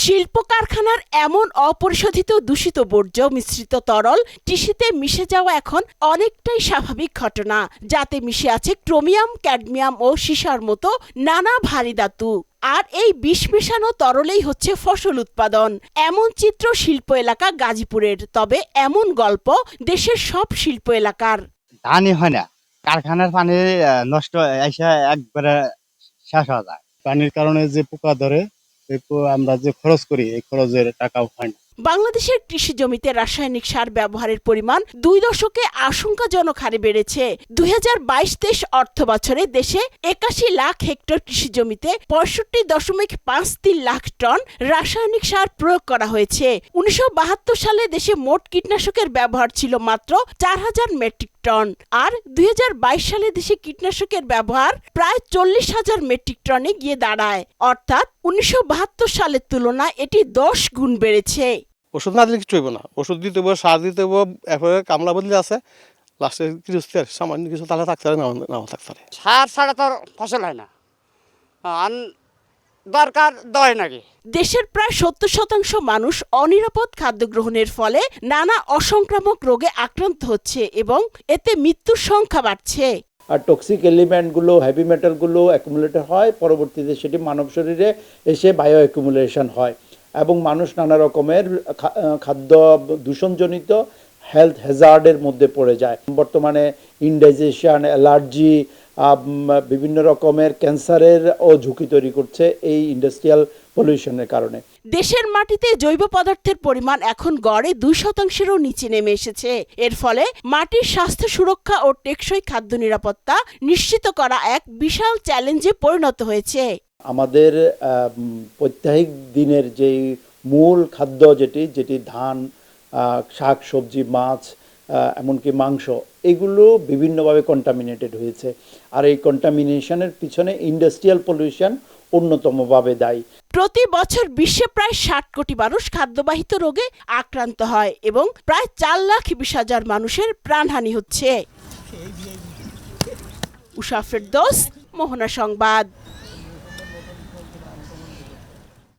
শিল্প কারখানার এমন অপরিশোধিত দূষিত বর্জ্য মিশ্রিত তরল টিস্যুতে মিশে যাওয়া এখন অনেকটাই স্বাভাবিক ঘটনা, যাতে মিশে আছে ক্রোমিয়াম, ক্যাডমিয়াম ও সীসার মতো নানা ভারী ধাতু। আর এই বিষ মেশানো তরলেই হচ্ছে ফসল উৎপাদন। এমন চিত্র শিল্প এলাকা গাজীপুরের। তবে এমন গল্প দেশের সব শিল্প এলাকার। ধানই হয় না, কারখানার পানি নষ্ট এসে একবারে শেষ হয়ে যায়। পানির কারণে যে পোকা ধরে, আমরা যে খরচ করি এই খরচের টাকাও হয় না। বাংলাদেশের কৃষি জমিতে রাসায়নিক সার ব্যবহারের পরিমাণ 2 দশকে আশঙ্কাজনক হারে বেড়েছে। 2022-23 অর্থ বছরে দেশে 81 লাখ হেক্টর কৃষি জমিতে 65.53 লাখ টন রাসায়নিক সার প্রয়োগ করা হয়েছে। 1972 সালে দেশে মোট কীটনাশকের ব্যবহার ছিল মাত্র 4000 মেট্রিক টন, আর 2022 সালে দেশে কীটনাশকের ব্যবহার প্রায় 40,000 মেট্রিক টনে গিয়ে দাঁড়ায়। অর্থাৎ 1972 সালের তুলনায় এটি 10 গুণ বেড়েছে। ওষুধ না দিলে কিছু হইব না, ওষুধ দিতে হবে, সার দিতে হবে, এরপরে কামলা বদলি আছে, লাস্টে কিছু সামান্য কিছু তাহলে থাকতে পারে, নাও থাকতে পারে। সার ছাড়া তো ফসল হয় না, দরকার দেয় নাকি। দেশের প্রায় 70% মানুষ অনিরাপদ খাদ্য গ্রহণের ফলে নানা অসংক্রামক রোগে আক্রান্ত হচ্ছে এবং এতে মৃত্যুর সংখ্যা বাড়ছে। আর টক্সিক এলিমেন্টগুলো, হেভি মেটালগুলো অ্যাকুমুলেটেড হয়, পরবর্তীতে সেটি মানব শরীরে এসে বায়ো অ্যাকুমুলেশন হয় এবং মানুষ নানা রকমের খাদ্য দূষণজনিত হেলথ হ্যাজার্ডের মধ্যে পড়ে যায়। বর্তমানে ইনডাইজেশন, অ্যালার্জি, বিভিন্ন রকমের ক্যান্সারের ও ঝুঁকি তৈরি করছে এই ইন্ডাস্ট্রিয়াল পলিউশনের কারণে। দেশের মাটিতে জৈব পদার্থের পরিমাণ এখন গড়ে 2%-এরও নিচে নেমে এসেছে। এর ফলে মাটির স্বাস্থ্য সুরক্ষা ও টেকসই খাদ্য নিরাপত্তা নিশ্চিত করা এক বিশাল চ্যালেঞ্জে পরিণত হয়েছে। আমাদের প্রত্যেক দিনের যেই মূল খাদ্য যেটি ধান, শাক সবজি, মাছ, এমনকি মাংস, এগুলো বিভিন্নভাবে কন্টামিনেটেড হয়েছে। আর এই কন্টামিনেশনের পিছনে ইন্ডাস্ট্রিয়াল পলিউশন অন্যতমভাবে দায়ী। প্রতি বছর বিশ্বে প্রায় 60 কোটি মানুষ খাদ্যবাহিত রোগে আক্রান্ত হয় এবং প্রায় 4,20,000 মানুষের প্রাণহানি হচ্ছে। উষা ফেরদৌস, মোহনা সংবাদ।